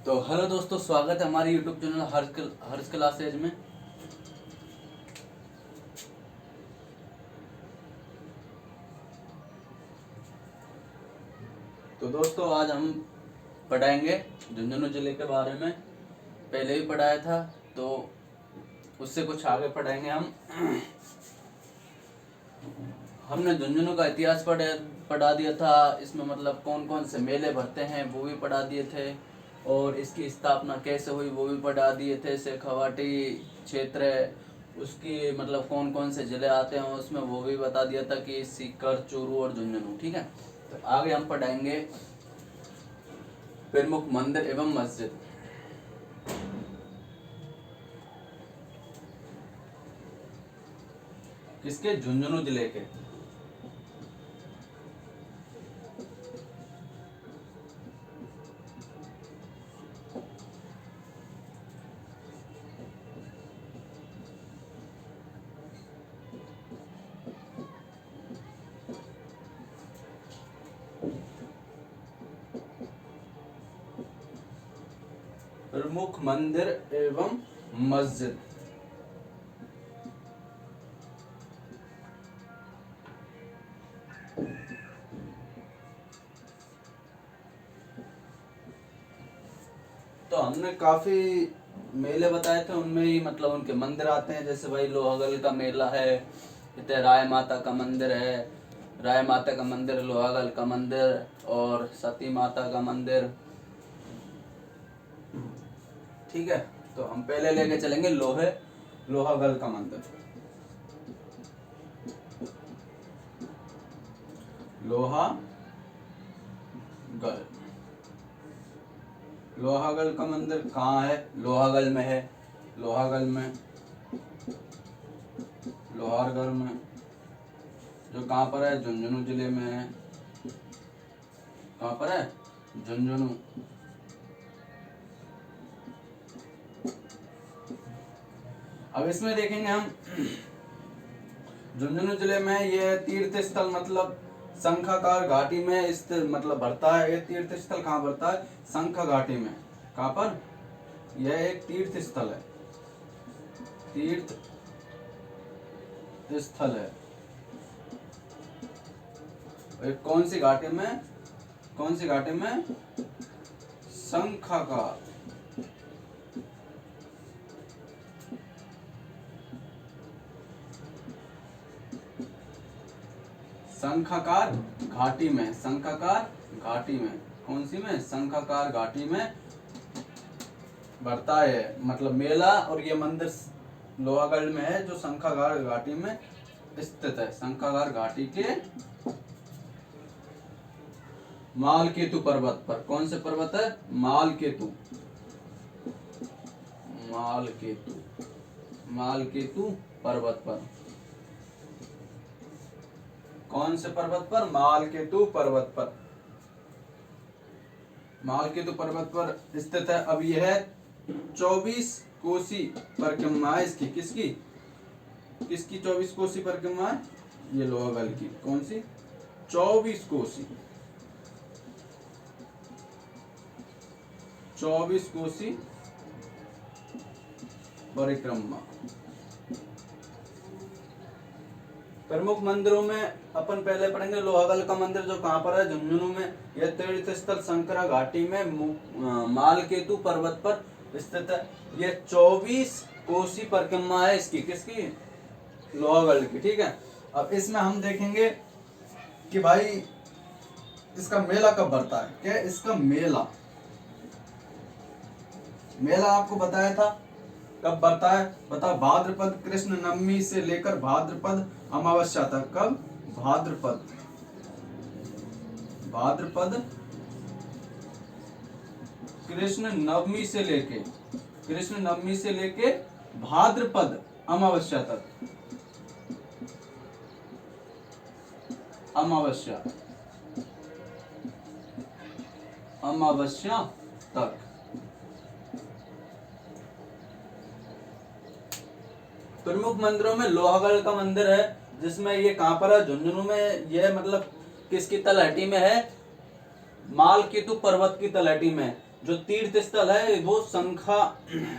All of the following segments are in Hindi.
तो हेलो दोस्तों, स्वागत है हमारे यूट्यूब चैनल हर्ष क्लासेज में। तो दोस्तों आज हम पढ़ाएंगे झुंझुनू जिले के बारे में। पहले भी पढ़ाया था तो उससे कुछ आगे पढ़ाएंगे हम। हमने झुंझुनू का इतिहास पढ़ा दिया था। इसमें मतलब कौन कौन से मेले भरते हैं वो भी पढ़ा दिए थे, और इसकी स्थापना कैसे हुई वो भी पढ़ा दिए थे। शेखावाटी क्षेत्र है, उसकी मतलब कौन कौन से जिले आते हैं उसमें वो भी बता दिया था कि सीकर, चूरू और झुंझुनू। ठीक है, तो आगे हम पढ़ाएंगे प्रमुख मंदिर एवं मस्जिद। किसके? झुंझुनू जिले के। प्रमुख मंदिर एवं मस्जिद। तो हमने काफी मेले बताए थे, उनमें ही मतलब उनके मंदिर आते हैं। जैसे भाई लोहागल का मेला है, इतने राय माता का मंदिर है, राय माता का मंदिर, लोहागल का मंदिर और सती माता का मंदिर। ठीक है, तो हम पहले लेके चलेंगे लोहागल का मंदिर। लोहागल का मंदिर कहाँ है? लोहागल में है। लोहागल में, लोहारगढ़ में, जो कहाँ पर है? झुंझुनू जिले में है। कहाँ पर है? झुंझुनू। अब इसमें देखेंगे हम झुंझुनू जिले में ये तीर्थ स्थल मतलब शंखाकार घाटी में स्थित मतलब बढ़ता है। ये तीर्थ स्थल कहाँ बढ़ता है? शंखा घाटी में। कहाँ पर? यह एक तीर्थ स्थल है। तीर्थ स्थल है। और कौन सी घाटी में? कौन सी घाटी में? शंखाकार। शंखाकार घाटी में। शंखाकार घाटी में कौन सी में? शंखाकार घाटी में बढ़ता है मतलब मेला। और ये मंदिर लोहागढ़ में है जो शंखाकार घाटी में स्थित है। शंखाकार घाटी के मालकेतु पर्वत पर। कौन से पर्वत है? मालकेतु। मालकेतु, मालकेतु पर्वत पर। कौन से पर्वत पर? मालकेतु पर्वत पर। मालकेतु पर्वत पर स्थित है। अब यह 24 कोसी परिक्रमा है इसकी। किसकी? किसकी 24 कोसी परिक्रमा है? ये लोहागल की। कौन सी? 24 कोसी। 24 कोसी परिक्रमा। प्रमुख मंदिरों में अपन पहले पढ़ेंगे लोहागल का मंदिर, जो कहाँ पर है? झुंझुनू में। यह तीर्थ स्थल शंकरा घाटी में मालकेतु पर्वत पर स्थित है। यह 24 कोसी परिक्रमा है इसकी। किसकी? लोहागल की। ठीक है, अब इसमें हम देखेंगे कि भाई इसका मेला कब बढ़ता है। क्या इसका मेला? मेला आपको बताया था कब बढ़ता है, बताओ। भाद्रपद कृष्ण नवमी से लेकर भाद्रपद अमावस्या तक। कब? भाद्रपद कृष्ण नवमी से लेके भाद्रपद अमावस्या तक। अमावस्या तक। प्रमुख मंदिरों में लोहागढ़ का मंदिर है, जिसमें ये कहाँ पर है? झुंझुनू में। यह मतलब किसकी तलहटी में है? मालकेतु पर्वत की तलहटी में। जो तीर्थ स्थल है वो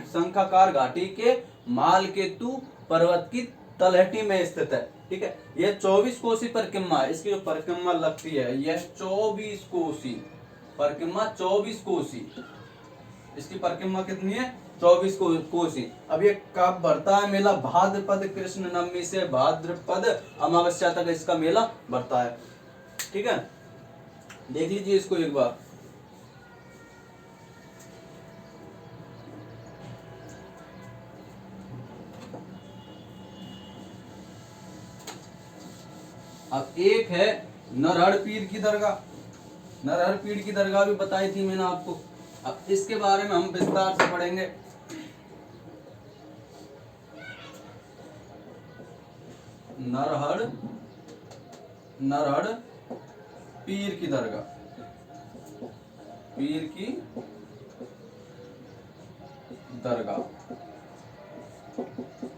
शंखाकार घाटी के मालकेतु पर्वत की तलहटी में स्थित है। ठीक है, यह 24 कोसी परिक्रमा है। इसकी जो परिक्रमा लगती है यह 24 कोसी परिक्रमा, 24 कोसी। इसकी परिक्रमा कितनी है? 24 कोसी। अब ये कब बढ़ता है मेला? भाद्रपद कृष्ण नवमी से भाद्रपद अमावस्या तक इसका मेला बढ़ता है। ठीक है, देख लीजिए इसको एक बार। अब एक है नरहड़ पीर की दरगाह। नरहड़ पीर की दरगाह भी बताई थी मैंने आपको। अब इसके बारे में हम विस्तार से पढ़ेंगे। नरहड़ पीर की दरगाह, पीर की दरगाह।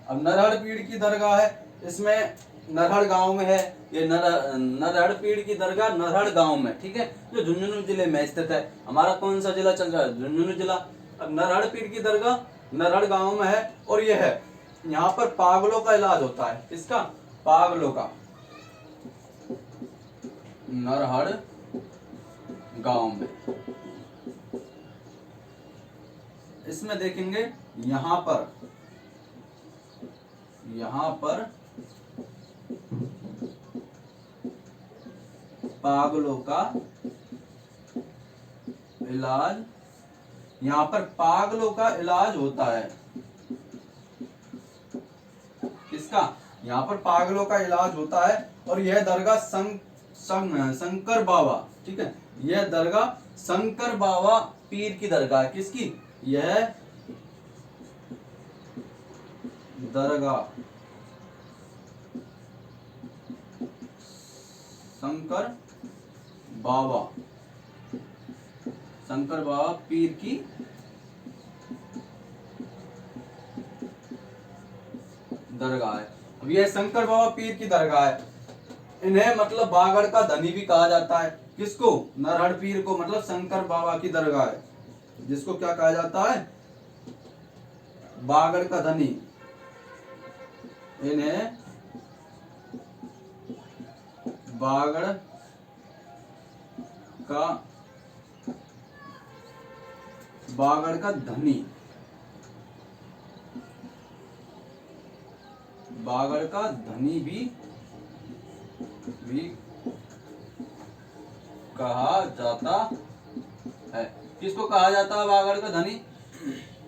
अब नरहड़ पीर की दरगाह है, इसमें नरहड़ गांव में है। ये नरहड़ पीर की दरगाह नरहड़ गांव में, ठीक है, जो झुंझुनू जिले में स्थित है। हमारा कौन सा जिला चल रहा है? झुंझुनू जिला। अब नरहड़ पीर की दरगाह नरहड़ गांव में है और ये है, यहाँ पर पागलों का इलाज होता है। किसका? पागलों का। नरहड़ गांव में। इसमें देखेंगे यहाँ पर पागलों का इलाज, यहाँ पर पागलों का इलाज होता है। किसका? यहाँ पर पागलों का इलाज होता है। और यह दरगाह शंकर बाबा, ठीक है, यह दरगाह शंकर बाबा पीर की दरगाह। किसकी? यह दरगाह शंकर बाबा पीर की दरगाह है। अब यह शंकर बाबा पीर की दरगाह है। इन्हें मतलब बागड़ का धनी भी कहा जाता है। किसको? नरहड़ पीर को, मतलब शंकर बाबा की दरगाह है, जिसको क्या कहा जाता है? बागड़ का धनी। इन्हें बागड़ का धनी, बागड़ का धनी भी कहा जाता है। किसको कहा जाता है बागड़ का धनी?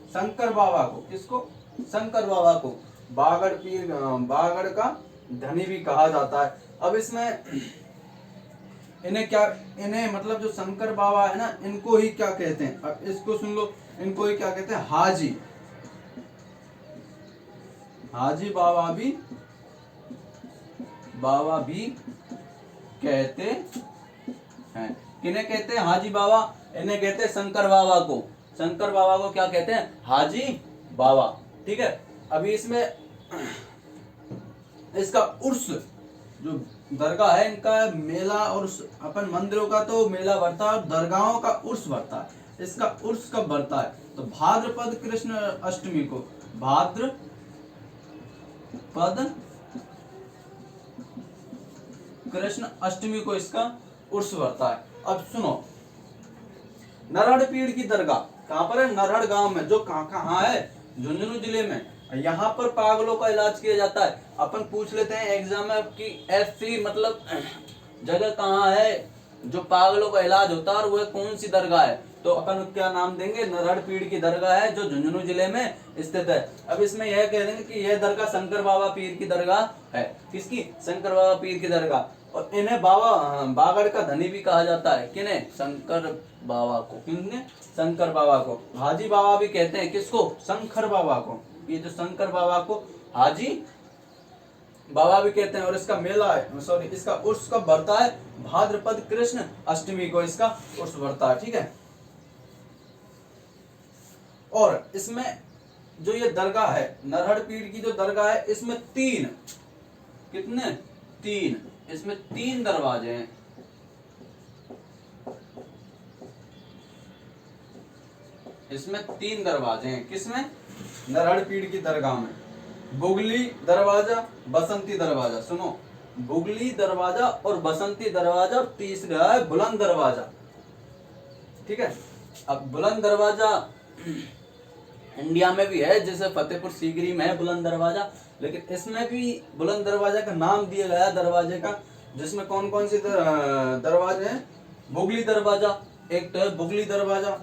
शंकर बाबा को। किसको? शंकर बाबा को बागड़ का धनी भी कहा जाता है। अब इसमें इन्हें मतलब जो शंकर बाबा है ना, इनको ही क्या कहते हैं? अब इसको सुन लो, इनको ही क्या कहते हैं? हाजी बाबा भी कहते हैं। किन्हें कहते हैं? हाजी बाबा। इन्हें कहते हैं शंकर बाबा को। शंकर बाबा को क्या कहते हैं? हाजी बाबा। ठीक है, अभी इसमें इसका उर्स, जो दरगाह है, इनका मेला और अपन मंदिरों का तो मेला बढ़ता है और दरगाहों का उर्स बढ़ता है। इसका उर्स कब बढ़ता है? तो भाद्रपद कृष्ण अष्टमी को, भाद्रपद कृष्ण अष्टमी को इसका उर्स बढ़ता है। अब सुनो, नरहड़ पीर की दरगाह कहाँ पर है? नरहड़ गांव में, जो कहाँ है? झुंझुनू जिले में। यहाँ पर पागलों का इलाज किया जाता है। अपन पूछ लेते हैं एग्जाम में कि ऐसी मतलब जगह कहाँ है जो पागलों का इलाज होता है और वह कौन सी दरगाह है? तो अपन क्या नाम देंगे? नरहड़ पीर की दरगाह है, जो झुंझुनू जिले में स्थित है। अब इसमें यह कह देंगे कि यह दरगाह शंकर बाबा पीर की दरगाह है। किसकी? शंकर बाबा पीर की दरगाह। और इन्हें बागड़ का धनी भी कहा जाता है। किन्हें? शंकर बाबा को। किन्हें? शंकर बाबा को। हाजी बाबा भी कहते हैं। किसको? शंकर बाबा को। ये जो शंकर बाबा को हाजी बाबा भी कहते हैं। और इसका मेला है, सॉरी, इसका उर्स कब बढ़ता है? भाद्रपद कृष्ण अष्टमी को इसका उर्स बढ़ता है। ठीक है, और इसमें जो ये दरगाह है, नरहड़ पीर की जो दरगाह है, इसमें इसमें तीन दरवाजे हैं। इसमें 3 दरवाजे हैं। किसमें? नरहड़पीड़ की दरगाह में। बुगली दरवाजा, बसंती दरवाजा। सुनो, बुगली दरवाजा और बसंती दरवाजा, और तीसरा है बुलंद दरवाजा। ठीक है। अब बुलंद दरवाजा इंडिया में भी है, जैसे फतेहपुर सीकरी में है बुलंद दरवाजा, लेकिन इसमें भी बुलंद दरवाजा का नाम दिया गया दरवाजे का, जिसमें कौन कौन से दरवाजे हैं? बुगली दरवाजा, एक तो है बुगली दरवाजा,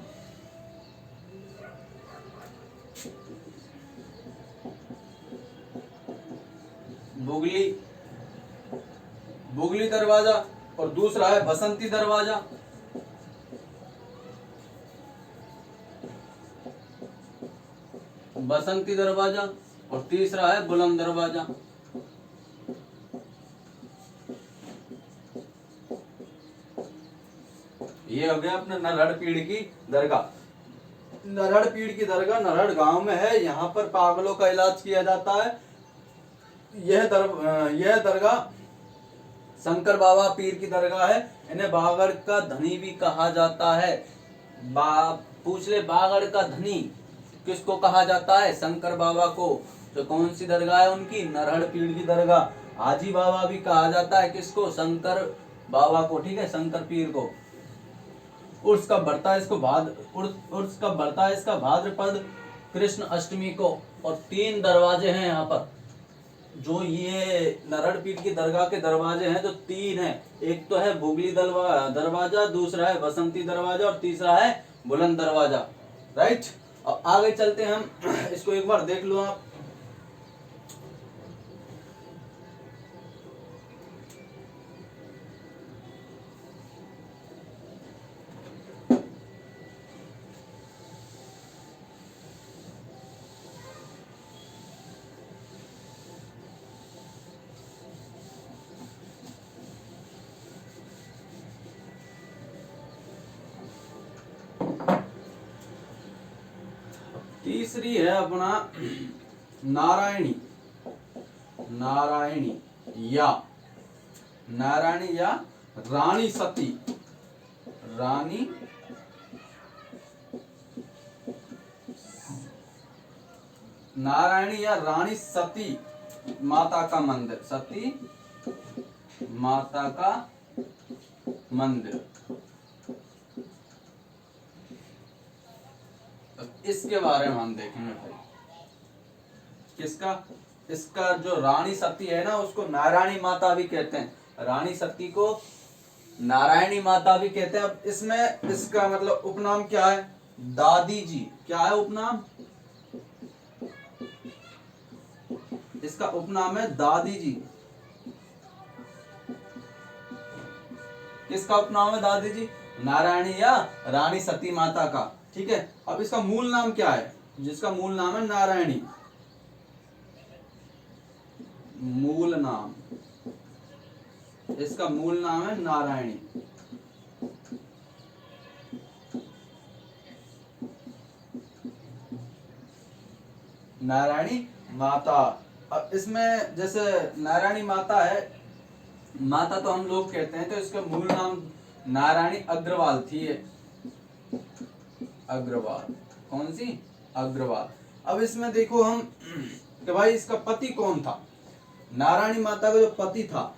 बुगली दरवाजा, और दूसरा है बसंती दरवाजा। बसंती दरवाजा, और तीसरा है बुलंद दरवाजा। ये हो गया अपने नरहड़पीड़ की दरगाह। नरहड़पीड़ की दरगाह नरहड़ गांव में है। यहाँ पर पागलों का इलाज किया जाता है। यह दरगाह शंकर बाबा पीर की दरगाह है। इन्हें बागड़ का धनी भी कहा जाता है। पूछ ले, बागड़ का धनी किसको कहा जाता है? शंकर बाबा को। तो कौन सी दरगाह है उनकी? नरहड़पीड़ की दरगाह। हाजी बाबा भी कहा जाता है किसको? शंकर बाबा को। ठीक है, शंकर पीर को। उर्स कब बढ़ता है इसका? भाद्रपद कृष्ण अष्टमी को। और 3 दरवाजे हैं यहाँ पर। जो ये नरहड़पीड़ की दरगाह के दरवाजे हैं जो 3 हैं, एक तो है बुगली दरवाजा, दूसरा है बसंती दरवाजा, और तीसरा है बुलंद दरवाजा। राइट। अब आगे चलते हैं हम। इसको एक बार देख लो आप। तीसरी है अपना नारायणी या रानी सती। नारायणी या रानी सती माता का मंदिर। सती माता का मंदिर। इसके बारे में हम देखेंगे भाई। किसका? इसका जो रानी सती है ना, उसको नारायणी माता भी कहते हैं। रानी सती को नारायणी माता भी कहते हैं। अब इसमें इसका मतलब उपनाम क्या है? दादी जी। क्या है उपनाम? इसका उपनाम है दादी जी। किसका उपनाम है दादी जी? नारायणी या रानी सती माता का। ठीक है। अब इसका मूल नाम क्या है? जिसका मूल नाम है नारायणी, मूल नाम, इसका मूल नाम है नारायणी। नारायणी माता। अब इसमें जैसे नारायणी माता है, माता तो हम लोग कहते हैं, तो इसका मूल नाम नारायणी अग्रवाल थी। अग्रवाल। कौन सी? अग्रवाल। अब इसमें देखो हम कि भाई इसका पति कौन था? नारायणी माता का जो पति था,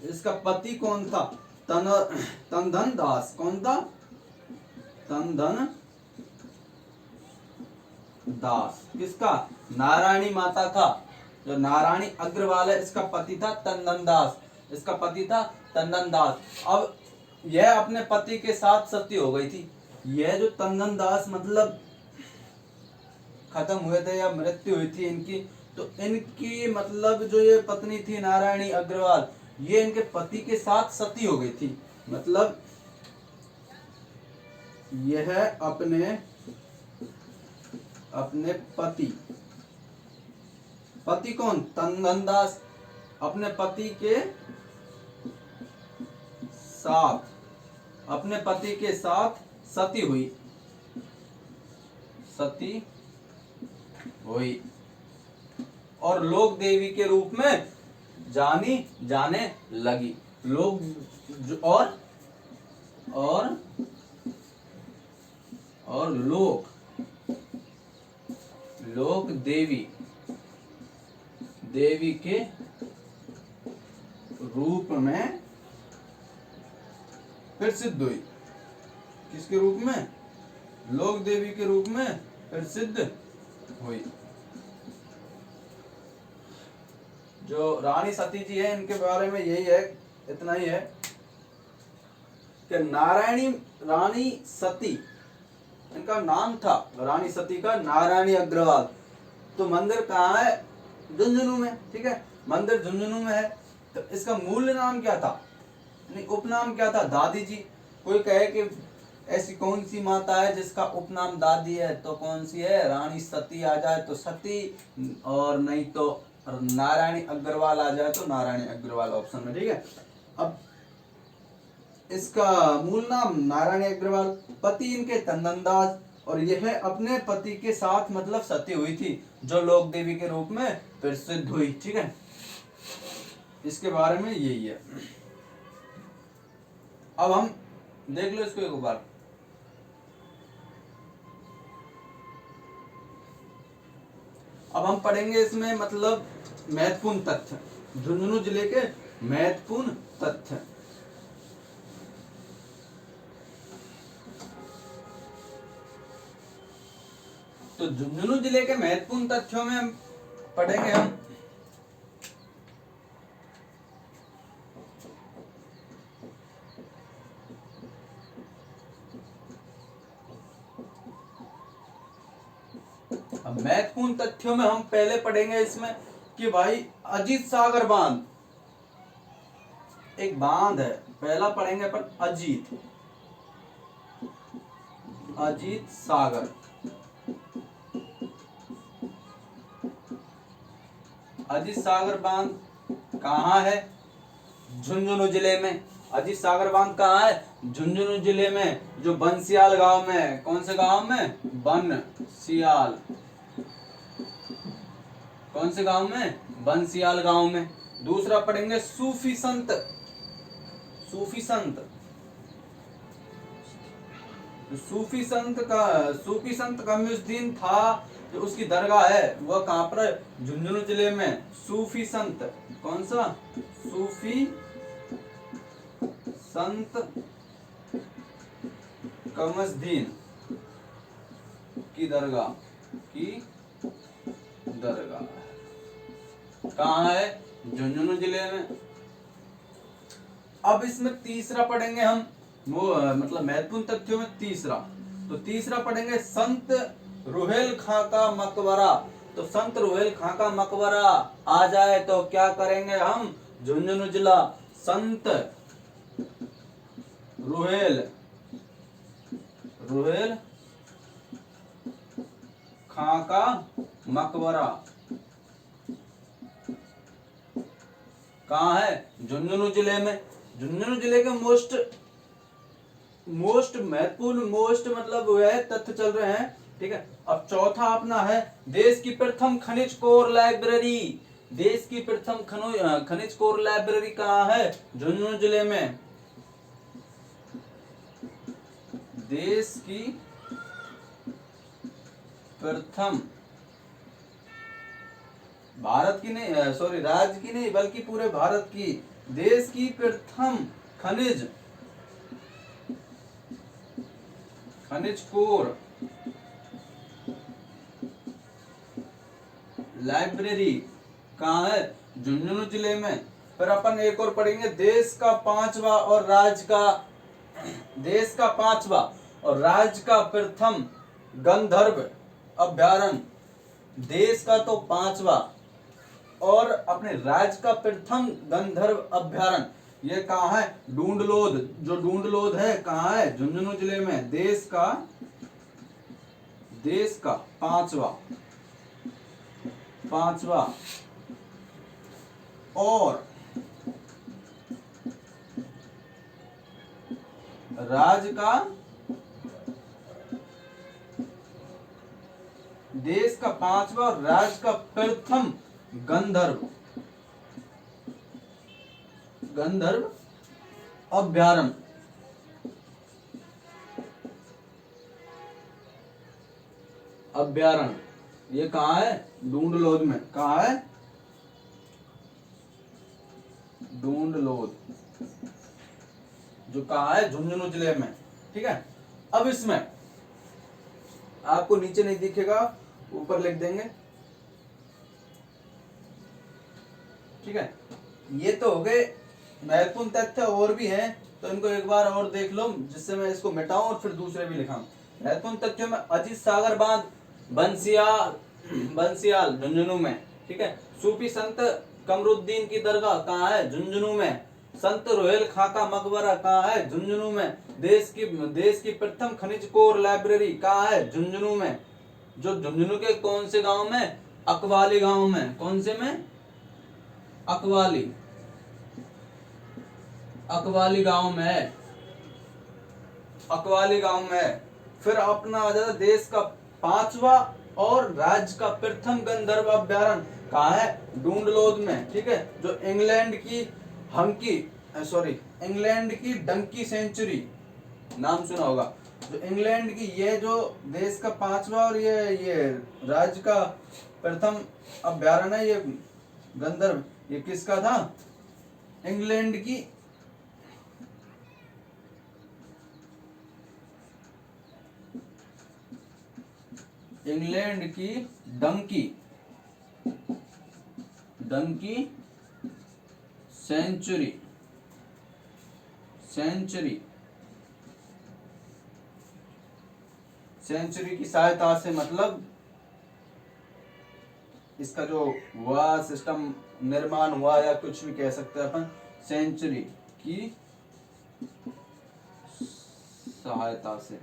इसका पति कौन था? तनधन दास। कौन था? तनधन दास। किसका? नारायणी माता का। जो नारायणी अग्रवाल है, इसका पति था तनधन दास। इसका पति था तनधन दास। अब यह अपने पति के साथ सती हो गई थी। यह जो तनधन दास मतलब खत्म हुए थे या मृत्यु हुई थी इनकी, तो इनकी मतलब जो ये पत्नी थी नारायणी अग्रवाल, ये इनके पति के साथ सती हो गई थी। मतलब यह अपने पति कौन? तनधन दास अपने पति के साथ सती हुई और लोक देवी के रूप में जाने लगी। लोग और और लोक लोक देवी देवी के रूप में प्रसिद्ध हुई। किसके रूप में? लोक देवी के रूप में प्रसिद्ध हुई। जो रानी सती जी है इनके बारे में यही है, इतना ही है कि रानी सती इनका नाम था, रानी सती का नारायणी अग्रवाल। तो मंदिर कहाँ है? झुंझुनू में। ठीक है, मंदिर झुंझुनू में है। तो इसका मूल नाम क्या था, उपनाम क्या था? दादी जी। कोई कहे कि ऐसी कौन सी माता है जिसका उपनाम दादी है, तो कौन सी है? रानी सती आ जाए तो सती, और नहीं तो नारायणी अग्रवाल आ जाए तो नारायणी अग्रवाल ऑप्शन में। ठीक है, अब इसका मूल नाम नारायणी अग्रवाल, पति इनके तंदनदास, और यह अपने पति के साथ मतलब सती हुई थी, जो लोक देवी के रूप में प्रसिद्ध हुई। ठीक है, इसके बारे में यही है। अब हम देख लो इसको एक बार। अब हम पढ़ेंगे इसमें मतलब महत्वपूर्ण तथ्य, झुंझुनू जिले के महत्वपूर्ण तथ्य। तो झुंझुनू जिले के महत्वपूर्ण तथ्यों में हम पढ़ेंगे हम महत्वपूर्ण तथ्यों में हम पहले पढ़ेंगे इसमें कि भाई अजीत सागर बांध एक बांध है। पहला पढ़ेंगे अपन अजीत सागर। अजीत सागर बांध कहाँ है? झुंझुनू जिले में। अजीत सागर बांध कहाँ है? झुंझुनू जिले में, जो बंसियाल गांव में है। कौन से गांव में? बनसियाल। कौन से गांव में? बंसियाल गांव में। दूसरा पढ़ेंगे सूफी संत। सूफी संत कमयुद्दीन था, जो उसकी दरगाह है वह कहाँ पर है? झुंझुनू जिले में। सूफी संत, कौन सा? सूफी संत कमयुद्दीन की दरगाह कहाँ है? झुंझुनू जिले में। अब इसमें तीसरा पढ़ेंगे हम, वो मतलब महत्वपूर्ण तथ्यों में तीसरा। तो तीसरा पढ़ेंगे संत रुहेल खां का मकबरा। तो संत रुहेल खां का मकबरा आ जाए तो क्या करेंगे हम? झुंझुनू जिला संत रुहेल खां का मकबरा कहाँ है? झुंझुनू जिले में। झुंझुनू जिले के मोस्ट महत्वपूर्ण मतलब वह तथ्य चल रहे हैं। ठीक है, अब चौथा अपना है देश की प्रथम खनिज कोर लाइब्रेरी। देश की प्रथम खनिज कोर लाइब्रेरी कहाँ है? झुंझुनू जिले में। देश की प्रथम, भारत की नहीं, सॉरी राज्य की नहीं बल्कि पूरे भारत की, देश की प्रथम खनिज कोर लाइब्रेरी कहाँ है? झुंझुनू जिले में। फिर अपन एक और पढ़ेंगे देश का पांचवा और राज्य का प्रथम गंधर्व अभ्यारण्य। देश का तो पांचवा और अपने राज्य का प्रथम गंधर्व अभ्यारण्य ये कहाँ है? डूंडलोद। जो डूंडलोद है कहाँ है? झुंझुनू जिले में। देश का पांचवा और राज्य का, देश का पांचवा और राज्य का प्रथम गंधर्व अभ्यारण्य। अभ्यारण्य ये कहाँ है? डूंडलोद में। कहाँ है? डूंडलोद, जो कहाँ है? झुंझुनू जिले में। ठीक है। अब इसमें आपको नीचे नहीं दिखेगा, ऊपर लिख देंगे। ठीक है। ये तो हो गए महत्वपूर्ण तथ्य, और भी हैं तो इनको एक बार और देख लो, जिससे मैं इसको मिटाऊं और फिर दूसरे भी लिखाऊं। महत्वपूर्ण तथ्यों में अजीत सागर बांध, बंसियाल झुंझुनू में। ठीक है। सूफी संत कमरुद्दीन की दरगाह कहाँ है? झुंझुनू में। संत रोहेल खां का मकबरा कहाँ है? झुंझुनू में। देश की प्रथम खनिज कोर लाइब्रेरी कहाँ है? झुंझुनू में। जो झुंझुनू के कौन से गांव में? अकवाली गांव में। कौन से में? अकवाली गांव में है। अकवाली गांव में है। फिर अपना आ जाता देश का 5वां और राज्य का प्रथम गंधर्व अभ्यारण्य कहाँ है? डूंडलोद में। ठीक है। जो इंग्लैंड की डंकी सेंचुरी नाम सुना होगा। जो इंग्लैंड की, ये जो देश का 5वां और ये राज्य का प्रथम अभ्यारण्य है, ये गंधर्व, ये किसका था? इंग्लैंड की डंकी सेंचुरी की सहायता से, मतलब इसका जो हुआ सिस्टम निर्माण हुआ, या कुछ भी कह सकते हैं अपन, सेंचुरी की सहायता से।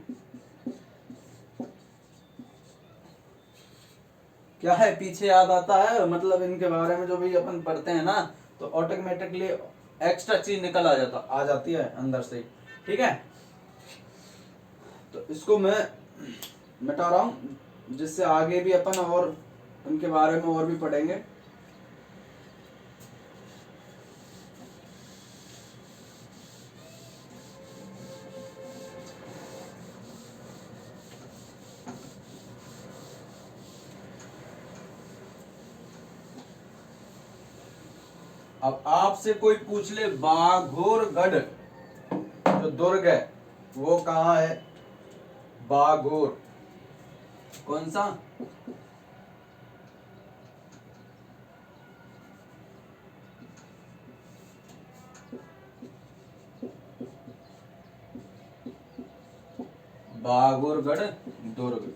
क्या है? पीछे याद आता है, मतलब इनके बारे में जो भी अपन पढ़ते हैं ना, तो ऑटोमेटिकली एक्स्ट्रा चीज निकल आ जाती है अंदर से। ठीक है। तो इसको मैं मिटा रहा हूं, जिससे आगे भी अपन और उनके बारे में और भी पढ़ेंगे। अब आपसे कोई पूछ ले बाघोरगढ़ जो दुर्ग है वो कहाँ है? बाघोर, कौन सा? बाघोरगढ़ दुर्ग।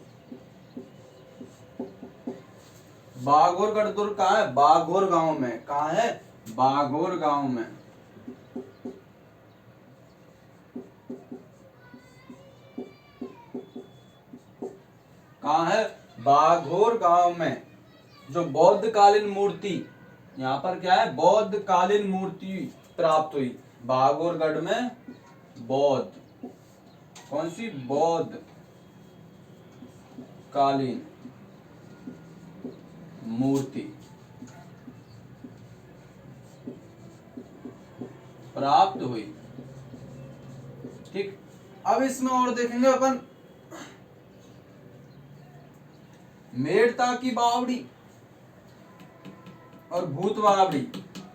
बाघोरगढ़ दुर्ग कहाँ है? बाघोर गांव में। कहाँ है? बाघोर गांव में। कहाँ है? बाघोर गांव में। जो बौद्ध कालीन मूर्ति, यहाँ पर क्या है? बौद्ध कालीन मूर्ति प्राप्त हुई बाघोरगढ़ में। बौद्ध, कौन सी? बौद्ध कालीन मूर्ति प्राप्त हुई। ठीक। अब इसमें और देखेंगे अपन मेड़ता की बावड़ी और भूत बावड़ी।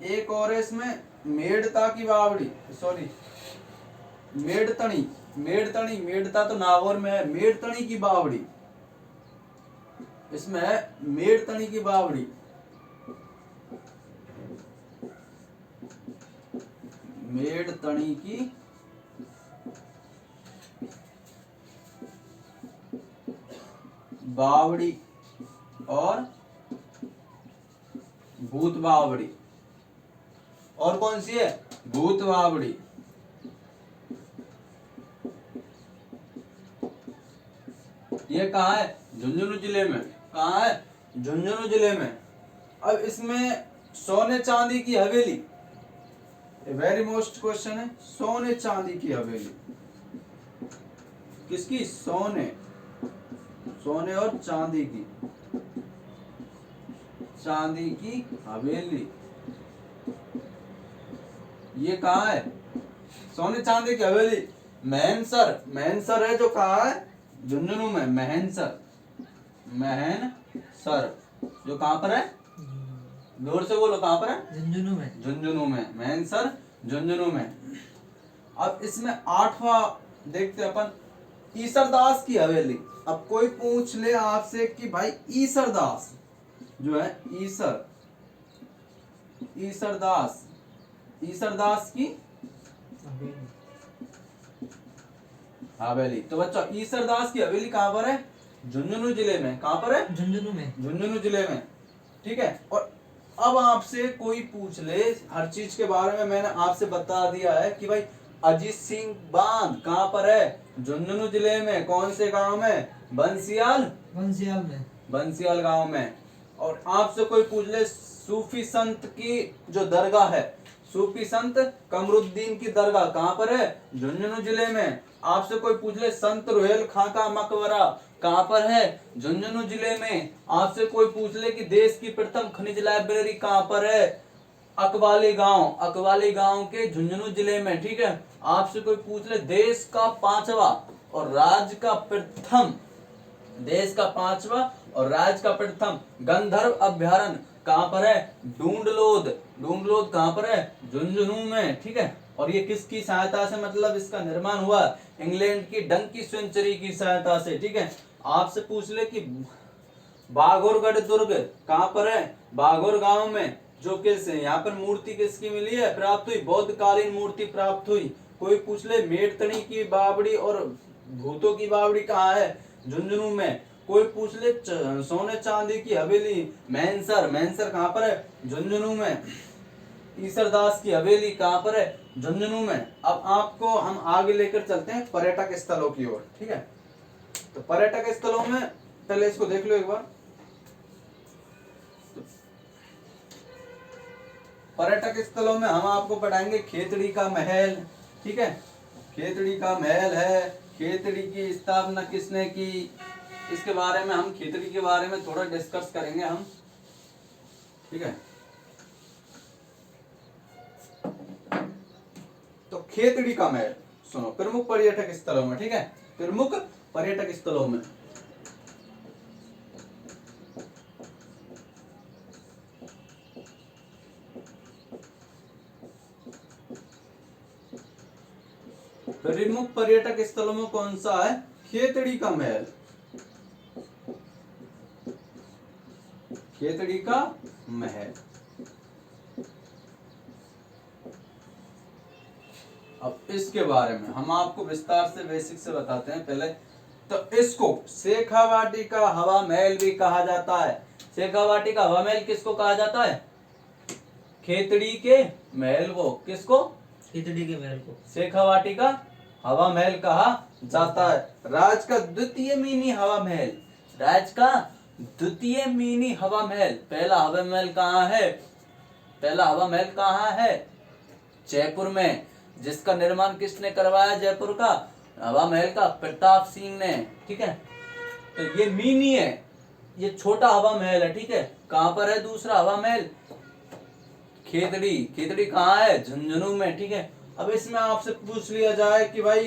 एक और है इसमें मेड़ता की बावड़ी, सॉरी मेड़ता तो नागौर में है। मेड़तनी की बावड़ी, इसमें है मेड़तनी की बावड़ी। मेड़तनी की बावड़ी और भूत बावड़ी। और कौन सी है? भूत बावड़ी। ये कहाँ है? झुंझुनू जिले में। कहाँ है? झुंझुनू जिले में। अब इसमें सोने चांदी की हवेली, वेरी मोस्ट क्वेश्चन है। सोने चांदी की हवेली किसकी? सोने और चांदी की हवेली। ये कहाँ है? सोने चांदी की हवेली महनसर है, जो कहाँ है? झुंझुनू में। महनसर महन सर, जो कहाँ पर है, जोर से बोलो, कहाँ पर है, झुंझुनू में। झुंझुनू में, महन सर झुंझुनू में। अब इसमें आठवां देखते हैं अपन, ईसरदास की हवेली। अब कोई पूछ ले आपसे कि भाई ईसरदास जो है, ईसरदास, ईसरदास की हवेली, तो बच्चों ईसरदास की हवेली कहाँ पर है, झुंझुनू जिले में। कहाँ पर है, झुंझुनू में। झुंझुनू जिले में, ठीक है। और अब आपसे कोई पूछ ले, हर चीज के बारे में मैंने आपसे बता दिया है कि भाई अजीत सिंह बांध कहाँ पर है, झुंझुनू जिले में। कौन से गांव में, बंसियाल, बंसियाल में, बंसियाल गांव में। और आपसे कोई पूछ ले सूफी संत की जो दरगाह है, सूफी संत कमरुद्दीन की दरगाह कहाँ पर है, झुंझुनू जिले में। आपसे कोई पूछ ले संत रोहेल खां का मकबरा कहाँ पर है, झुंझुनू जिले में। आपसे कोई पूछ ले कि देश की प्रथम खनिज लाइब्रेरी कहाँ पर है, अकवाली गांव, अकवाली गांव के झुंझुनू जिले में, ठीक है। आपसे कोई पूछ ले देश का पांचवा और राज्य का प्रथम, देश का पांचवा और राज्य का प्रथम गंधर्व अभ्यारण्य कहाँ पर है, ढूंढलोद, ढूंढलोद कहाँ पर है, झुंझुनू में, ठीक है। और ये किसकी सहायता से, मतलब इसका निर्माण हुआ इंग्लैंड की डंकी सेंचुरी की सहायता से, ठीक है। आपसे पूछ ले कि बाघोरगढ़ दुर्ग कहाँ पर है, बाघोर गांव में। जो किस यहाँ पर मूर्ति किसकी मिली है, प्राप्त हुई, बौद्ध कालीन मूर्ति प्राप्त हुई। कोई पूछ ले मेड़तनी की बावड़ी और भूतों की बावड़ी कहाँ है, झुंझुनू में। कोई पूछ ले सोने चांदी की हवेली मैनसर, मैनसर कहाँ पर है, झुंझुनू में। ईसरदास की हवेली कहाँ पर है, झुंझुनू में। अब आपको हम आगे लेकर चलते हैं पर्यटक स्थलों की ओर, ठीक है। तो पर्यटक स्थलों में पहले इसको देख लो एक बार। पर्यटक स्थलों में हम आपको पढ़ाएंगे खेतड़ी का महल, ठीक है। खेतड़ी का महल है, खेतड़ी की स्थापना किसने की, इसके बारे में हम, खेतड़ी के बारे में थोड़ा डिस्कस करेंगे हम, ठीक है। तो खेतड़ी का महल सुनो, प्रमुख पर्यटक स्थलों में, ठीक है, प्रमुख पर्यटक स्थलों में। प्रमुख पर्यटक स्थलों में कौन सा है, खेतड़ी का महल, खेतड़ी का महल। अब इसके बारे में हम आपको विस्तार से बेसिक से बताते हैं पहले। तो इसको शेखावाटी का हवा महल भी कहा जाता है। शेखावाटी का हवा महल किसको कहा जाता है, खेतड़ी के महल को, किसको, खेतड़ी के महल को शेखावाटी का हवा महल कहा जाता है। राज्य का द्वितीय मिनी हवा महल, राज्य का द्वितीय मिनी हवा महल। पहला हवा महल कहाँ है, पहला हवा महल कहाँ है, जयपुर में। जिसका निर्माण किसने करवाया, जयपुर का हवा महल का प्रताप सिंह ने, ठीक है। तो ये मिनी है, ये छोटा हवा महल है, ठीक है। कहाँ पर है दूसरा हवा महल, खेतड़ी, खेतड़ी कहाँ है, झुंझुनू में, ठीक है। अब इसमें आपसे पूछ लिया जाए कि भाई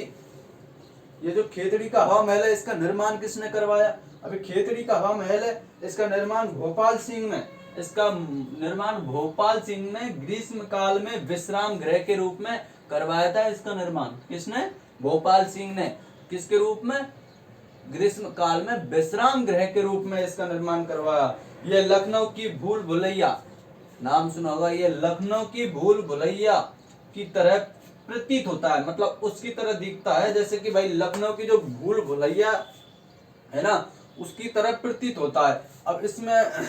ये जो खेतड़ी का हवा महल है इसका निर्माण किसने करवाया। अभी खेतड़ी का हवा महल है, इसका निर्माण भोपाल सिंह ने, इसका निर्माण भोपाल सिंह ने ग्रीष्म काल में विश्राम गृह के रूप में करवाया था। इसका निर्माण किसने, भोपाल सिंह ने, किसके रूप में, ग्रीष्म काल में विश्राम गृह के रूप में इसका निर्माण करवाया। ये लखनऊ की भूल भुलैया, नाम सुना होगा, ये लखनऊ की भूल भुलैया की तरह प्रतीत होता है, मतलब उसकी तरह दिखता है, जैसे कि भाई लखनऊ की जो भूल भुलैया है ना, उसकी तरह प्रतीत होता है। अब इसमें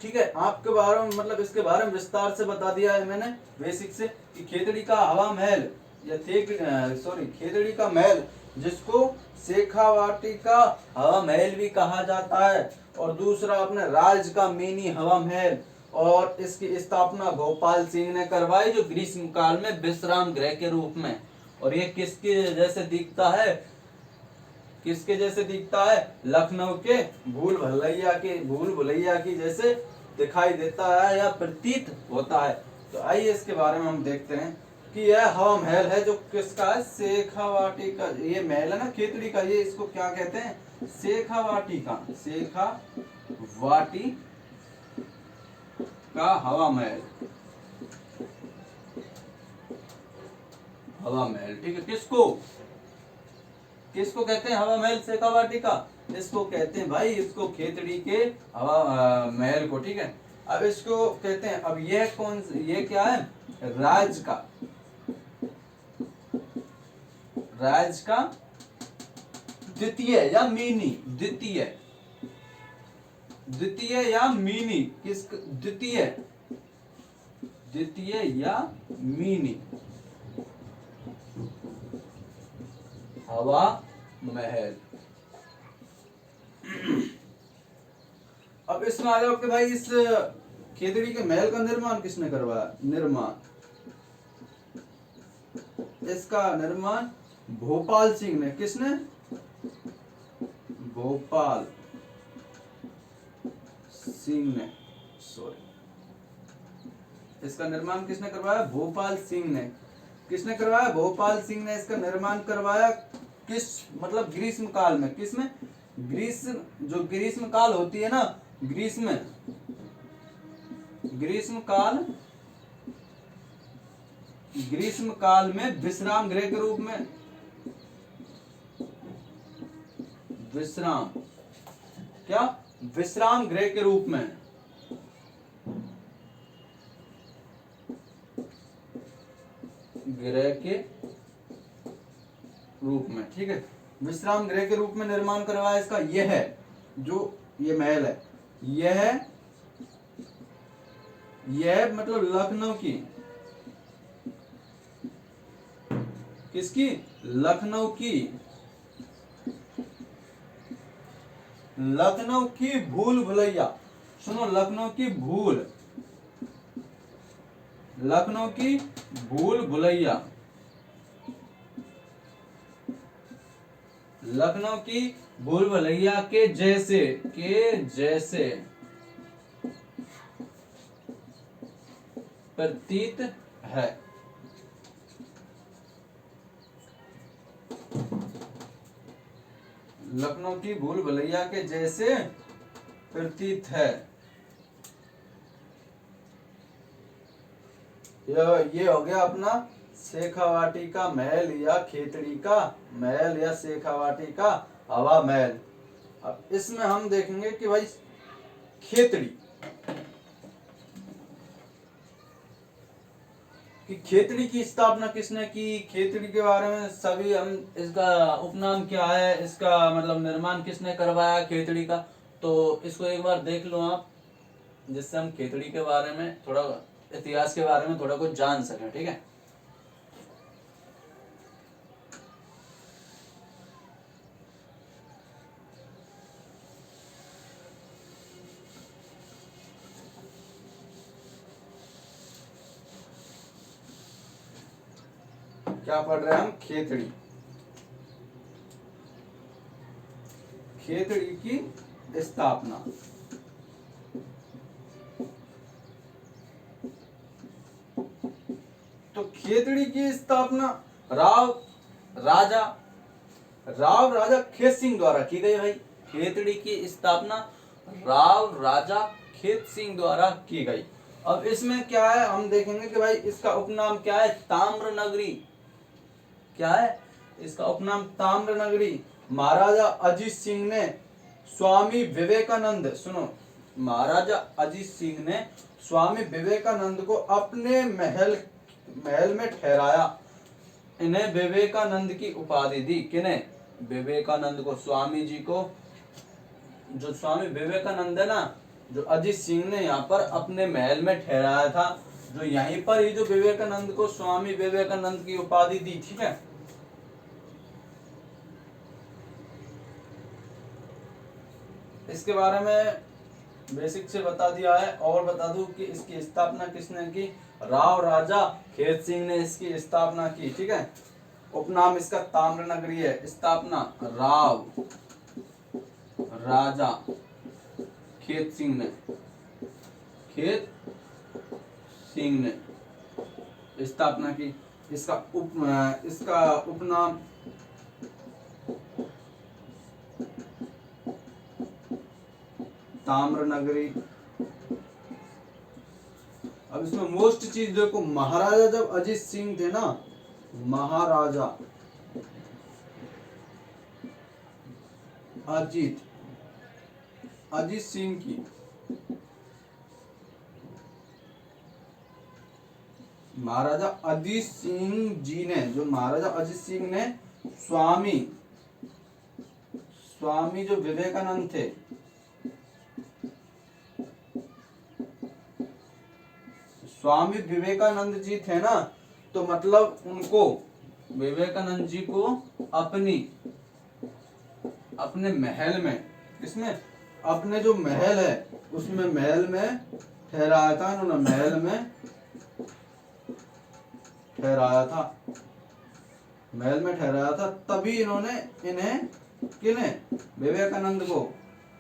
ठीक है, आपके बारे में, मतलब इसके बारे में विस्तार से बता दिया है मैंने बेसिक से कि खेतड़ी का हवा महल या खेतड़ी का महल, जिसको शेखावाटी का हवा महल भी कहा जाता है, और दूसरा अपने राज्य का मिनी हवा महल, और इसकी स्थापना भोपाल सिंह ने करवाई, जो ग्रीष्म काल में विश्राम गृह के रूप में। और ये किसके जैसे दिखता है, किसके जैसे दिखता है, लखनऊ के भूल भुलैया की जैसे दिखाई देता है या प्रतीत होता है। तो आइए इसके बारे में हम देखते हैं कि यह हवा महल है जो किसका है, शेखावाटी का। ये महल है ना खेतड़ी का, ये इसको क्या कहते हैं, शेखावाटी का, शेखावाटी का हवा महल, हवा महल। ठीक है, किसको किसको कहते हैं हवा महल शेखावाटी का, इसको कहते हैं भाई, इसको खेतड़ी के हवा महल को। ठीक है, अब इसको कहते हैं, अब यह कौन, ये क्या है, राज का, राज का द्वितीय या मिनी, द्वितीय, द्वितीय या मिनी, किस, द्वितीय, द्वितीय या मिनी हवा महल। अब इसमें आ जाओ कि भाई इस खेतड़ी के महल का निर्माण किसने करवाया, निर्माण, इसका निर्माण भोपाल सिंह ने, किसने, भोपाल सिंह ने, सॉरी, इसका निर्माण किसने करवाया, भोपाल सिंह ने, किसने करवाया, भोपाल सिंह ने इसका निर्माण करवाया। किस, मतलब ग्रीष्म काल में, किसमें, ग्रीष्म, जो ग्रीष्म काल होती है ना, ग्रीष्म, ग्रीष्म काल, ग्रीष्म काल में विश्राम गृह के रूप में, विश्राम, क्या, विश्राम गृह के रूप में, गृह के रूप में। ठीक है, विश्राम गृह के रूप में निर्माण करवाया इसका। यह है जो ये महल है, यह मतलब लखनऊ की, किसकी, लखनऊ की, लखनऊ की भूल भुलैया, सुनो, लखनऊ की भूल, लखनऊ की भूल भुलैया, लखनऊ की भूल भुलैया के जैसे, के जैसे प्रतीत है। लखनऊ की भूल भुलैया के जैसे प्रतीत है। ये हो गया अपना शेखावाटी का महल या खेतड़ी का महल या शेखावाटी का हवा महल। अब इसमें हम देखेंगे कि भाई खेतड़ी, कि खेतड़ी की स्थापना किसने की, खेतड़ी के बारे में सभी हम, इसका उपनाम क्या है, इसका मतलब निर्माण किसने करवाया खेतड़ी का, तो इसको एक बार देख लो आप, जिससे हम खेतड़ी के बारे में थोड़ा, इतिहास के बारे में थोड़ा कुछ जान सकें। ठीक है, क्या पढ़ रहे हैं हम, खेतड़ी, खेतड़ी की स्थापना। तो खेतड़ी की स्थापना राव राजा खेत सिंह द्वारा की गई। भाई खेतड़ी की स्थापना राव राजा खेत सिंह द्वारा की गई। अब इसमें क्या है, हम देखेंगे कि भाई इसका उपनाम क्या है, ताम्र नगरी, क्या है इसका उपनाम, ताम्र नगरी। महाराजा अजीत सिंह ने स्वामी विवेकानंद, सुनो, महाराजा अजीत सिंह ने स्वामी विवेकानंद को अपने महल में ठहराया, इन्हें विवेकानंद की उपाधि दी। किन्हें, विवेकानंद को, स्वामी जी को, जो स्वामी विवेकानंद है ना, जो अजीत सिंह ने यहाँ पर अपने महल में ठहराया था, जो यहीं पर ही जो विवेकानंद को स्वामी विवेकानंद की उपाधि दी। ठीक है, इसके बारे में बेसिक से बता दिया है। और बता दूं कि इसकी स्थापना किसने की, राव राजा खेत सिंह ने इसकी स्थापना की। ठीक है, उपनाम इसका ताम्र नगरी है, स्थापना राव राजा खेत सिंह ने, खेत सिंह ने स्थापना की। इसका उपनाम ताम्र नगरी। अब इसमें मोस्ट चीज देखो, महाराजा जब अजीत सिंह थे ना, महाराजा अजीत अजीत सिंह की, महाराजा अजीत सिंह जी ने, जो महाराजा अजीत सिंह ने स्वामी स्वामी जो विवेकानंद थे, स्वामी विवेकानंद जी थे ना, तो मतलब उनको, विवेकानंद जी को अपने महल में, इसमें अपने जो महल है उसमें महल में ठहराया था, इन्होंने महल में ठहराया था, महल में ठहराया था। तभी इन्होंने किन्हें, विवेकानंद को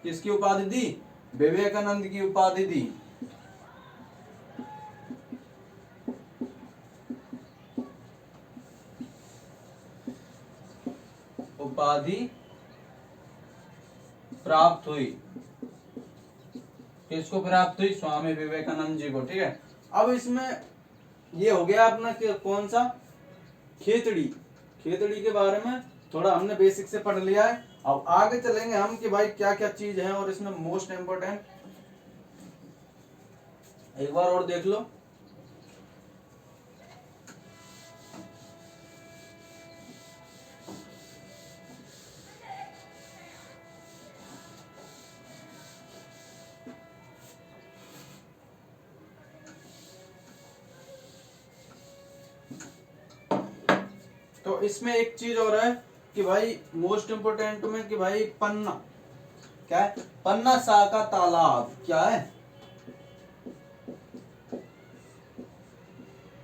किसकी उपाधि दी, विवेकानंद की उपाधि दी। उपाधि प्राप्त हुई, किसको प्राप्त हुई, स्वामी विवेकानंद जी को। ठीक है, अब इसमें ये हो गया अपना कौन सा, खेतड़ी के बारे में थोड़ा हमने बेसिक से पढ़ लिया है। अब आगे चलेंगे हम कि भाई क्या क्या चीज है, और इसमें मोस्ट इंपोर्टेंट एक बार और देख लो। तो इसमें एक चीज और है कि भाई मोस्ट इंपोर्टेंट में, कि भाई पन्ना क्या है, पन्ना शाह का तालाब क्या है,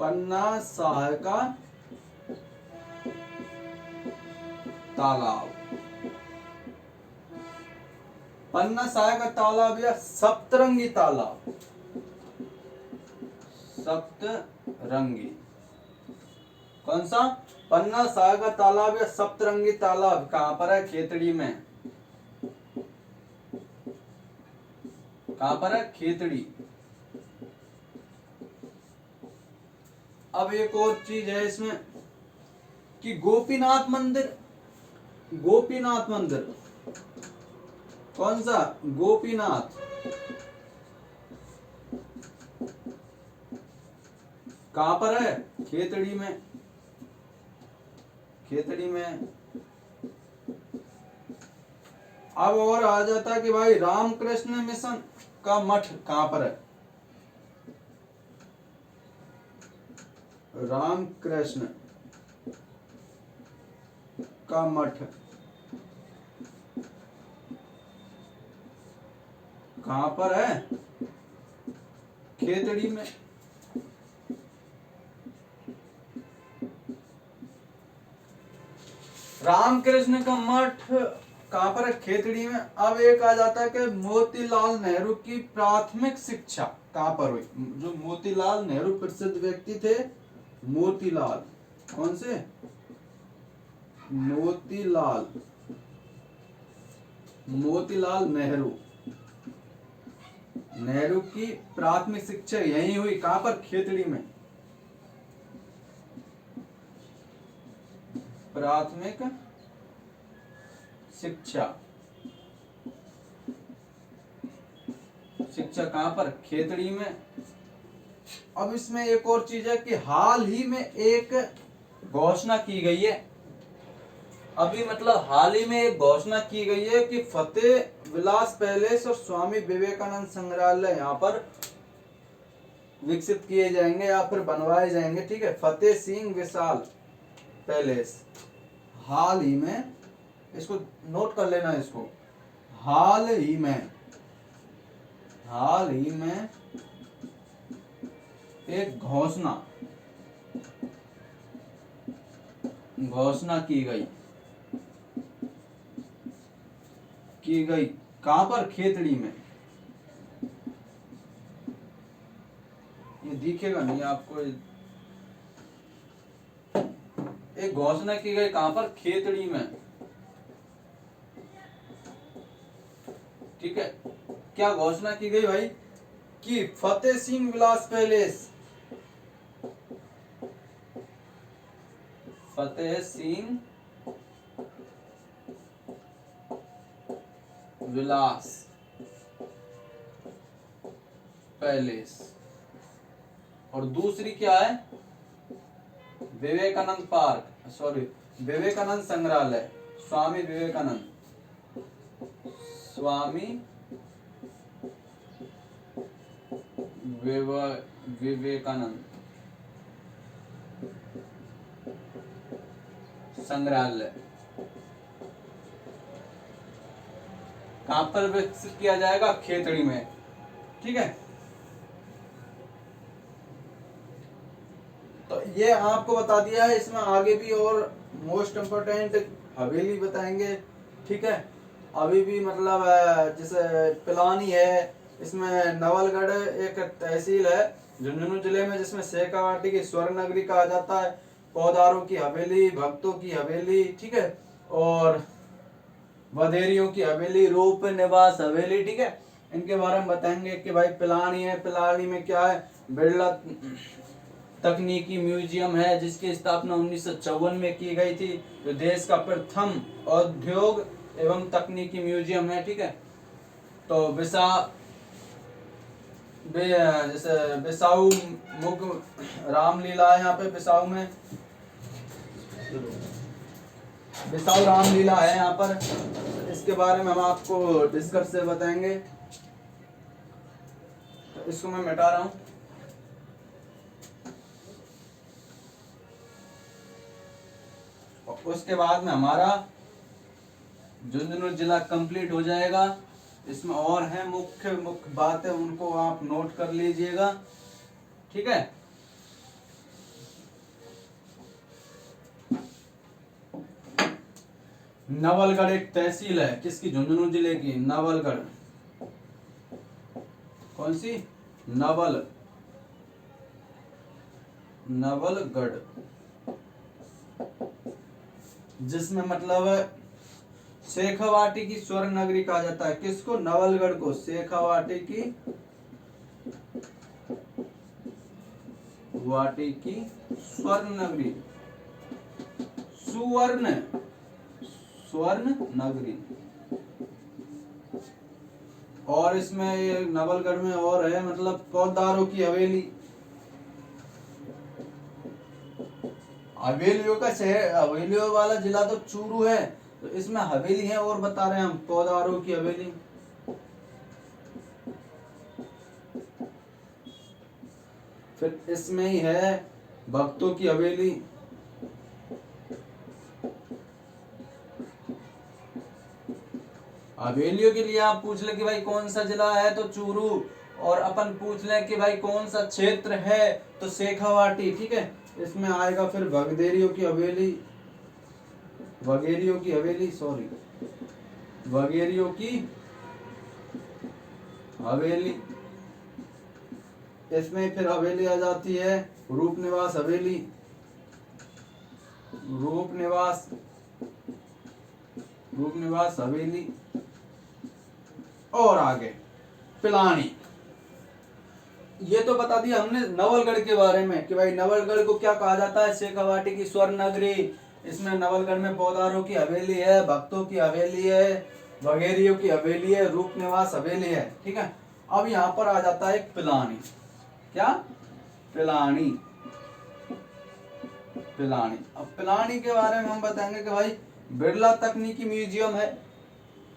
पन्ना शाह का तालाब, पन्ना शाह का तालाब या सप्तरंगी तालाब, सप्तरंगी, कौन सा, पन्ना शाह का तालाब या सप्तरंगी तालाब कहां पर है, खेतड़ी में। कहां पर है, खेतड़ी। अब एक और चीज है इसमें कि गोपीनाथ मंदिर, गोपीनाथ मंदिर कौन सा, गोपीनाथ, कहां पर है, खेतड़ी में, खेतड़ी में। अब और आ जाता कि भाई रामकृष्ण मिशन का मठ कहां पर है, रामकृष्ण का मठ कहां पर है, खेतड़ी में। रामकृष्ण का मठ कहां पर है, खेतड़ी में। अब एक आ जाता है कि मोतीलाल नेहरू की प्राथमिक शिक्षा कहां पर हुई, जो मोतीलाल नेहरू प्रसिद्ध व्यक्ति थे, मोतीलाल, कौन से, मोतीलाल नेहरू, नेहरू की प्राथमिक शिक्षा यही हुई, कहां पर, खेतड़ी में। प्राथमिक शिक्षा कहां पर, खेतड़ी में। अब इसमें एक और चीज है कि हाल ही में एक घोषणा की गई है, अभी मतलब हाल ही में एक घोषणा की गई है कि फतेह विलास पैलेस और स्वामी विवेकानंद संग्रहालय यहाँ पर विकसित किए जाएंगे या फिर बनवाए जाएंगे। ठीक है, फतेह सिंह विशाल पैलेस, हाल ही में, इसको नोट कर लेना, इसको हाल ही में एक घोषणा की गई कहां पर, खेतड़ी में। ये दिखेगा नहीं आपको, एक घोषणा की गई कहां पर, खेतड़ी में। ठीक है, क्या घोषणा की गई भाई, कि फतेह सिंह विलास पैलेस, फतेह सिंह विलास पैलेस, और दूसरी क्या है, विवेकानंद पार्क, सॉरी विवेकानंद संग्रहालय, स्वामी विवेकानंद, स्वामी विवेकानंद संग्रहालय। कहां पर विकसित किया जाएगा, खेतड़ी में। ठीक है, तो ये आपको बता दिया है। इसमें आगे भी और मोस्ट इम्पोर्टेंट हवेली बताएंगे। ठीक है, अभी भी मतलब जैसे पिलानी है, इसमें नवलगढ़ एक तहसील है झुंझुनू जिले में, जिसमें शेखावाटी की स्वर्ण नगरी कहा जाता है, पौधारों की हवेली, भक्तों की हवेली, ठीक है, और वधेरियों की हवेली, रूप निवास हवेली। ठीक है, इनके बारे में बताएंगे कि भाई पिलानी है, पिलानी में क्या है, बिरला तकनीकी म्यूजियम है, जिसकी स्थापना 1954 में की गई थी, जो देश का प्रथम औद्योग एवं तकनीकी म्यूजियम है। ठीक है, तो जैसे बिसाऊ मुख रामलीला है यहाँ पे, बिसाऊ में बिसाऊ रामलीला है यहाँ पर, इसके बारे में हम आपको डिस्कस से बताएंगे। तो इसको मैं मिटा रहा हूँ। और उसके बाद में हमारा झुंझुनू जिला कंप्लीट हो जाएगा। इसमें और है मुख्य मुख्य बातें, उनको आप नोट कर लीजिएगा। ठीक है, नवलगढ़ एक तहसील है, किसकी, झुंझुनू जिले की, नवलगढ़। कौन सी, नवलगढ़, जिसमें मतलब शेखावाटी की स्वर्ण नगरी कहा जाता है। किसको, नवलगढ़ को, शेखावाटी की स्वर्ण नगरी, स्वर्ण नगरी। और इसमें ये नवलगढ़ में और है मतलब पौधारों की हवेली, हवेलियों का शहर, हवेलियों वाला जिला तो चूरू है, तो इसमें हवेली है और बता रहे हैं हम, पौधारों की हवेली। फिर इसमें ही है भक्तों की हवेली, हवेलियों के लिए आप पूछ ले कि भाई कौन सा जिला है, तो चूरू, और अपन पूछ ले कि भाई कौन सा क्षेत्र है, तो शेखावाटी। ठीक है, इसमें आएगा फिर वगदेरियों की हवेली, वगेरियों की हवेली, सॉरी वगेरियों की हवेली। इसमें फिर हवेली आ जाती है रूपनिवास हवेली, रूपनिवास हवेली। और आगे पिलानी, ये तो बता दिया हमने नवलगढ़ के बारे में कि भाई नवलगढ़ को क्या कहा जाता है, शेखावाटी की स्वर्ण नगरी। इसमें नवलगढ़ में पौधारों की हवेली है, भक्तों की हवेली है, वगेरियों की हवेली है, रूपनिवास हवेली है। ठीक है, अब यहाँ पर आ जाता है पिलानी। क्या, पिलानी। अब पिलानी के बारे में हम बताएंगे कि भाई बिरला तकनीकी म्यूजियम है।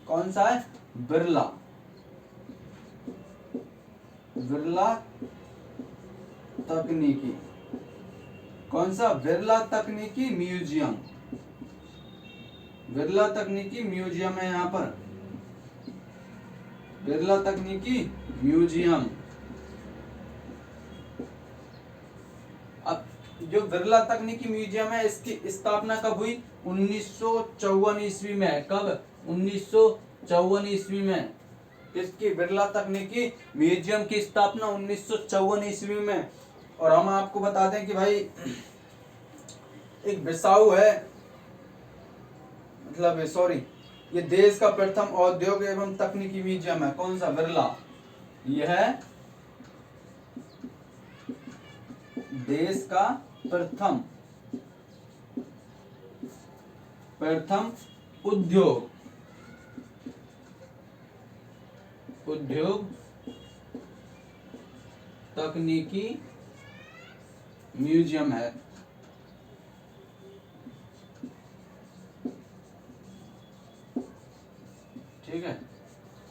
कौन सा है, बिरला तकनीकी, कौन सा, बिरला तकनीकी म्यूजियम, बिरला तकनीकी म्यूजियम है यहाँ पर, बिरला तकनीकी म्यूजियम। अब जो बिरला तकनीकी म्यूजियम है, इसकी स्थापना कब हुई, 1954 ईस्वी में। कब, 1954 ईस्वी में। किसकी, बिरला तकनीकी म्यूजियम की स्थापना 1954 ईस्वी में। और हम आपको बता दें कि भाई एक बिसाऊ है, मतलब सॉरी, ये देश का प्रथम औद्योगिक एवं तकनीकी म्यूजियम है। कौन सा? बिरला। यह है देश का प्रथम उद्योग तकनीकी म्यूजियम है। ठीक है।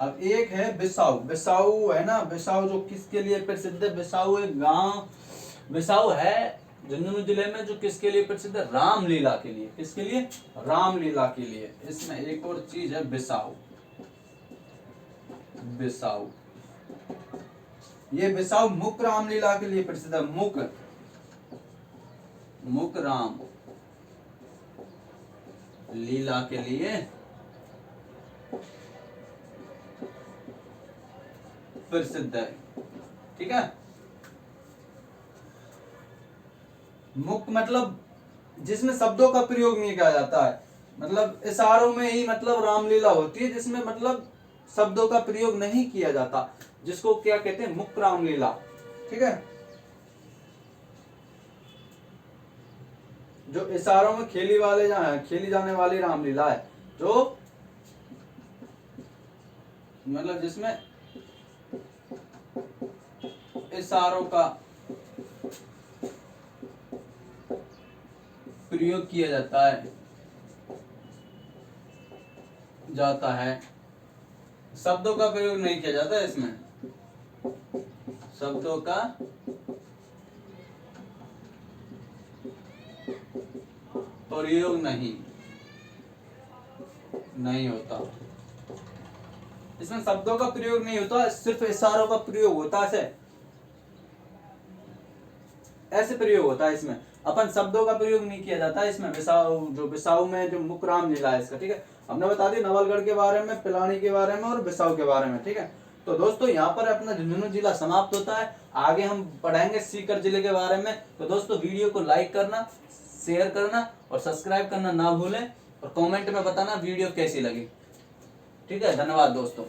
अब एक है बिसाऊ। बिसाऊ है ना, बिसाऊ जो किसके लिए प्रसिद्ध है? बिसाऊ एक गांव, बिसाऊ है झुंझुनू जिले में, जो किसके लिए प्रसिद्ध है? रामलीला के लिए। किसके लिए? रामलीला के लिए। इसमें एक और चीज है बिसाऊ। बिसाऊ, ये बिसाऊ मुक रामलीला के लिए प्रसिद्ध है। मुक राम लीला के लिए प्रसिद्ध है। ठीक है। मुक मतलब जिसमें शब्दों का प्रयोग नहीं किया जाता है, मतलब इशारों में ही मतलब रामलीला होती है, जिसमें मतलब शब्दों का प्रयोग नहीं किया जाता, जिसको क्या कहते हैं? मुक रामलीला। ठीक है। जो इशारों में खेली जाने वाली रामलीला है, जो मतलब जिसमें इशारों का प्रयोग किया जाता है, शब्दों का प्रयोग नहीं किया जाता। इसमें शब्दों का प्रयोग नहीं होता। इसमें शब्दों का प्रयोग नहीं होता, सिर्फ इशारों का प्रयोग होता है। ऐसे प्रयोग होता है इसमें, अपन शब्दों का प्रयोग नहीं किया जाता इसमें। बिसाऊ में जो मुक रामलीला है इसका। ठीक है। हमने बता दी नवलगढ़ के बारे में, पिलानी के बारे में और बिसाऊ के बारे में। ठीक है। तो दोस्तों यहाँ पर अपना झुंझुनू जिला समाप्त होता है। आगे हम पढ़ाएंगे सीकर जिले के बारे में। तो दोस्तों वीडियो को लाइक करना, शेयर करना और सब्सक्राइब करना ना भूलें, और कमेंट में बताना वीडियो कैसी लगी। ठीक है। धन्यवाद दोस्तों।